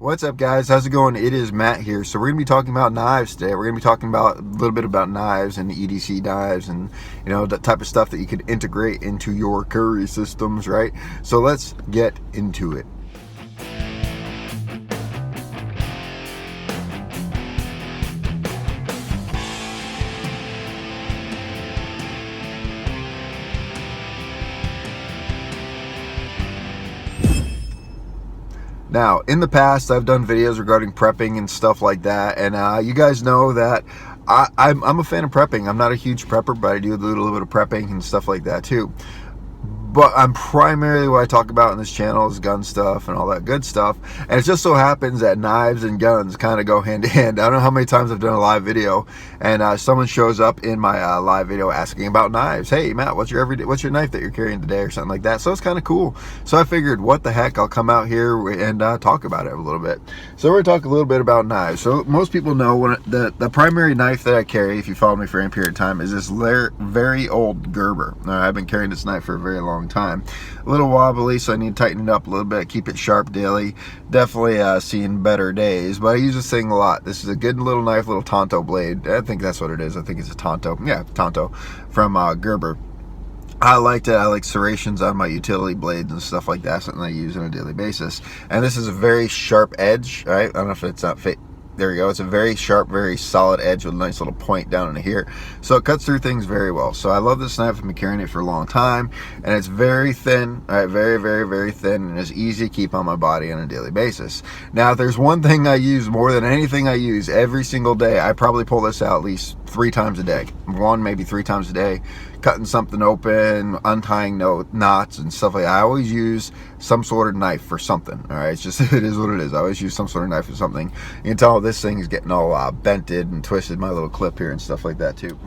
What's up, guys? How's it going? It is Matt here. So we're going to be talking about knives today. We're going to be talking about a little bit about knives and EDC knives and, you know, that type of stuff that you could integrate into your curry systems, right? So let's get into it. Now, in the past, I've done videos regarding prepping and stuff like that, and you guys know that I'm a fan of prepping. I'm not a huge prepper, but I do a little bit of prepping and stuff like that too. But I'm primarily, what I talk about in this channel is gun stuff and all that good stuff. And it just so happens that knives and guns kind of go hand in hand. I don't know how many times I've done a live video and someone shows up in my live video asking about knives. Hey, Matt, what's your knife that you're carrying today, or something like that. So it's kind of cool. So I figured, what the heck, I'll come out here and talk about it a little bit. So we're going to talk a little bit about knives. So most people know when the primary knife that I carry, if you follow me for any period of time, is this very old Gerber. I've been carrying this knife for a very long time. A little wobbly, so I need to tighten it up a little bit, keep it sharp daily. Definitely seeing better days, but I use this thing a lot. This is a good little knife, little Tonto blade. I think that's what it is. I think it's a Tonto. Yeah, Tonto from Gerber. I like serrations on my utility blades and stuff like that, something I use on a daily basis. And this is a very sharp edge, right? I don't know if it's not fit. There we go. It's a very sharp, very solid edge with a nice little point down into here. So it cuts through things very well. So I love this knife. I've been carrying it for a long time. And it's very thin, all right, very, very, very thin. And it's easy to keep on my body on a daily basis. Now, if there's one thing I use more than anything I use every single day, I probably pull this out at least 3 times a day. One, maybe 3 times a day. Cutting something open, untying knots and stuff like that. I always use some sort of knife for something. All right, it's just, it is what it is. I always use some sort of knife for something. You can tell this thing is getting all bented and twisted, my little clip here and stuff like that too.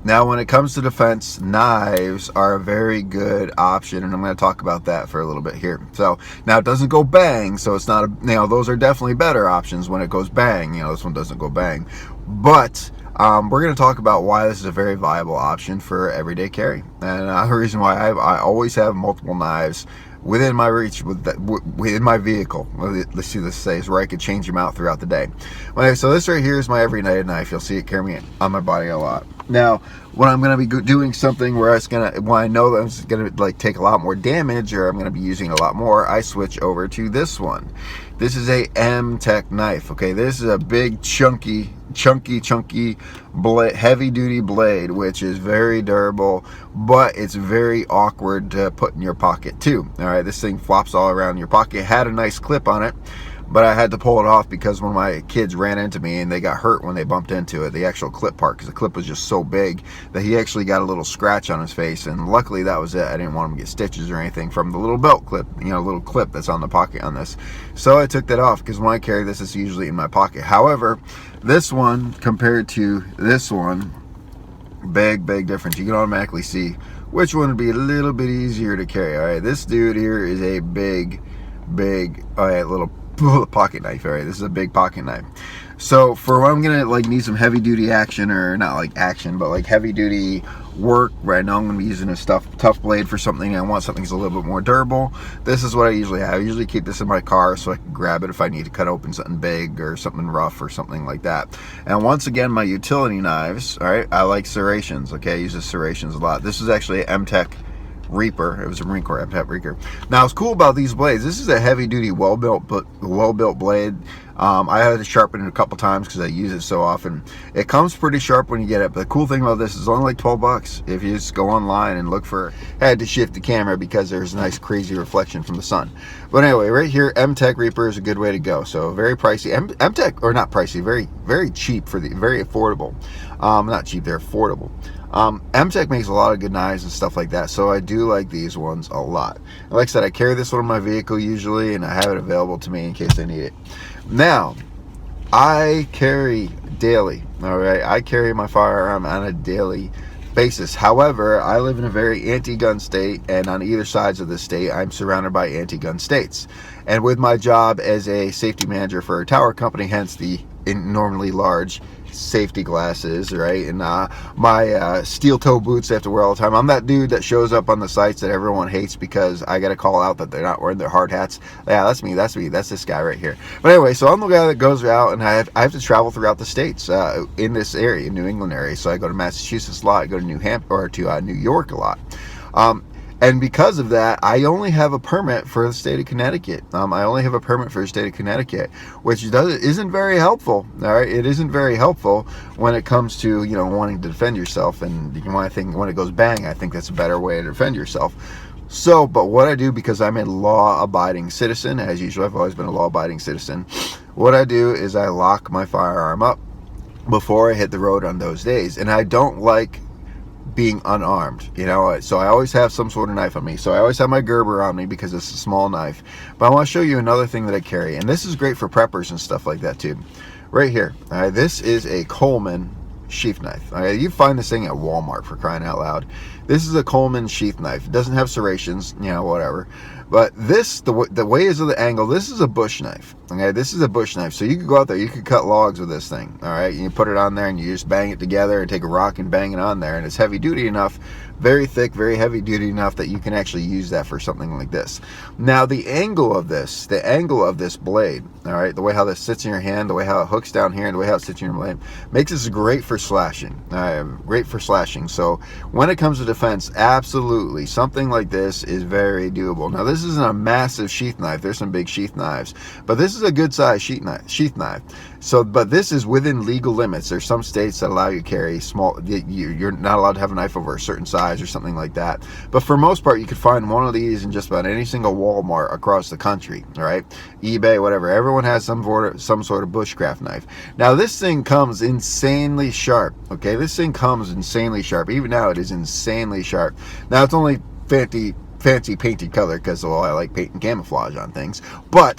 Now, when it comes to defense, knives are a very good option, and I'm going to talk about that for a little bit here. So now it doesn't go bang, so it's not those are definitely better options when it goes bang. This one doesn't go bang, but we're going to talk about why this is a very viable option for everyday carry, and the reason why I always have multiple knives within my reach, within my vehicle. Let's see, this says where I could change them out throughout the day. Okay, so this right here is my everyday knife. You'll see it carry me on my body a lot. Now, when I'm going to be doing something where when I know that I'm going to take a lot more damage, or I'm going to be using a lot more, I switch over to this one. This is a M-Tech knife. Okay, this is a big chunky blade, heavy duty blade, which is very durable, but it's very awkward to put in your pocket too. All right, this thing flops all around your pocket. It had a nice clip on it, but I had to pull it off because one of my kids ran into me and they got hurt when they bumped into it, the actual clip part, because the clip was just so big that he actually got a little scratch on his face, and luckily that was it. I didn't want him to get stitches or anything from the little belt clip, little clip that's on the pocket on this. So I took that off, because when I carry this, it's usually in my pocket. However, this one compared to this one, big difference. You can automatically see which one would be a little bit easier to carry. All right, this dude here is a big, all right, little pocket knife. All right, this is a big pocket knife. So for when I'm gonna need some heavy duty action, or not action, but heavy duty work, right now I'm gonna be using a tough blade for something. I want something that's a little bit more durable. This is what I usually have. I usually keep this in my car so I can grab it if I need to cut open something big or something rough or something like that. And once again, my utility knives, all right, I like serrations. Okay, I use the serrations a lot. This is actually an M-Tech Reaper. It was a Marine Corps M-Tech Reaper. Now, what's cool about these blades, this is a heavy duty, well-built blade. I had to sharpen it a couple times because I use it so often. It comes pretty sharp when you get it, but the cool thing about this is only like 12 bucks if you just go online and look for. I had to shift the camera because there's a nice crazy reflection from the sun. But anyway, right here, M-Tech Reaper is a good way to go. So very pricey. M-Tech, or not pricey, very cheap, very affordable. Not cheap, they're affordable. M-Tech makes a lot of good knives and stuff like that, so I do like these ones a lot. And like I said, I carry this one in my vehicle usually, and I have it available to me in case I need it. Now, I carry daily, all right? I carry my firearm on a daily basis. However, I live in a very anti-gun state, and on either sides of the state, I'm surrounded by anti-gun states. And with my job as a safety manager for a tower company, hence the normally large safety glasses, right? And my steel toe boots I have to wear all the time. I'm that dude that shows up on the sites that everyone hates because I got to call out that they're not wearing their hard hats. Yeah, that's me. That's this guy right here. But anyway, so I'm the guy that goes out, and I have to travel throughout the states in this area, New England area. So I go to Massachusetts a lot. I go to New Hampshire or to New York a lot. And because of that, I only have a permit for the state of Connecticut. I only have a permit for the state of Connecticut, which isn't very helpful. All right, it isn't very helpful when it comes to wanting to defend yourself. And I think when it goes bang, I think that's a better way to defend yourself. So, but what I do, because I'm a law-abiding citizen, as usual, I've always been a law-abiding citizen. What I do is I lock my firearm up before I hit the road on those days, and I don't like being unarmed, so I always have some sort of knife on me. So I always have my Gerber on me because it's a small knife. But I want to show you another thing that I carry, and this is great for preppers and stuff like that too. Right here, all right, this is a Coleman sheath knife. All right, you find this thing at Walmart, for crying out loud. This is a Coleman sheath knife. It doesn't have serrations, whatever. But this, the way is of the angle, this is a bush knife. Okay, this is a bush knife. So you could go out there, you could cut logs with this thing. All right, you put it on there and you just bang it together and take a rock and bang it on there. And it's heavy duty enough, very thick, very heavy duty enough that you can actually use that for something like this. Now the angle of this blade, all right, the way how this sits in your hand, the way how it hooks down here, and the way how it sits in your blade, makes this great for slashing. Great for slashing. So when it comes to defense, absolutely, something like this is very doable. Now this isn't a massive sheath knife. There's some big sheath knives, but this is a good size sheath knife. So, but this is within legal limits. There's some states that allow you to carry small. You're not allowed to have a knife over a certain size or something like that. But for most part, you could find one of these in just about any single Walmart across the country. All right, eBay, whatever. Everyone has some sort of bushcraft knife. Now this thing comes insanely sharp. Okay, this thing comes insanely sharp. Even now, it is insanely sharp. Now it's only fancy painted color because I like painting camouflage on things, but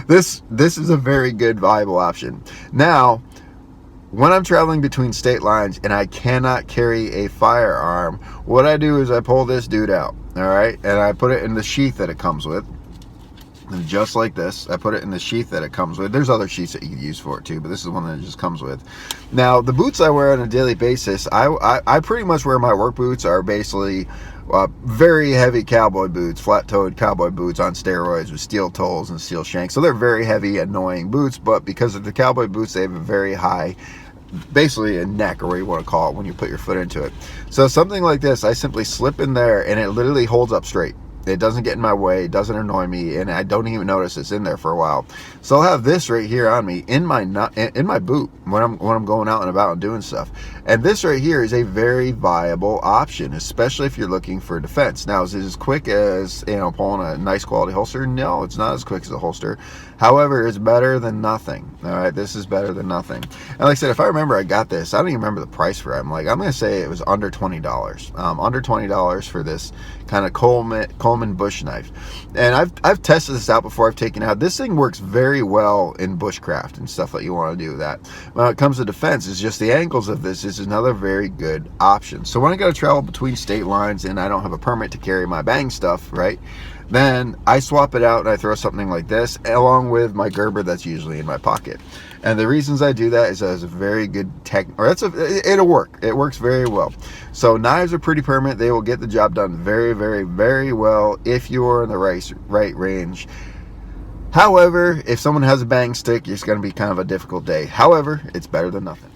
this is a very good viable option. Now when I'm traveling between state lines and I cannot carry a firearm, what I do is I pull this dude out, all right, and I put it in the sheath that it comes with. And just like this, I put it in the sheath that it comes with. There's other sheaths that you could use for it too, but this is one that it just comes with. Now, the boots I wear on a daily basis, I pretty much wear my work boots are basically very heavy cowboy boots, flat-toed cowboy boots on steroids with steel toes and steel shanks. So they're very heavy, annoying boots, but because of the cowboy boots, they have a very high, basically a neck, or what you want to call it when you put your foot into it. So something like this, I simply slip in there and it literally holds up straight. It doesn't get in my way, it doesn't annoy me, and I don't even notice it's in there for a while. So I'll have this right here on me in my boot when I'm going out and about and doing stuff. And this right here is a very viable option, especially if you're looking for defense. Now, is it as quick as pulling a nice quality holster? No, it's not as quick as a holster. However, it's better than nothing. All right, this is better than nothing. And like I said, if I remember, I got this. I don't even remember the price for it. I'm going to say it was under $20. Under $20 for this kind of Coleman bush knife. And I've tested this out before. I've taken it out. This thing works very well in bushcraft and stuff that you want to do with that. When it comes to defense, it's just the angles of this is another very good option. So when I got to travel between state lines and I don't have a permit to carry my bang stuff, right, then I swap it out and I throw something like this along with my Gerber that's usually in my pocket. And the reasons I do that is that it's a very good it'll work. It works very well. So knives are pretty permanent. They will get the job done very, very, very well if you're in the right range. However, if someone has a bang stick, it's going to be kind of a difficult day. However, it's better than nothing.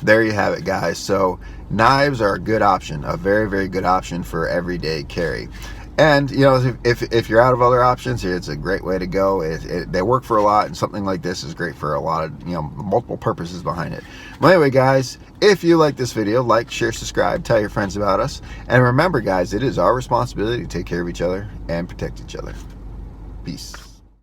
There you have it, guys. So knives are a good option, a very, very good option for everyday carry. And if you're out of other options, it's a great way to go. They work for a lot, and something like this is great for a lot of multiple purposes behind it. Well, anyway, guys, if you like this video, like, share, subscribe, tell your friends about us, and remember, guys, it is our responsibility to take care of each other and protect each other. Peace.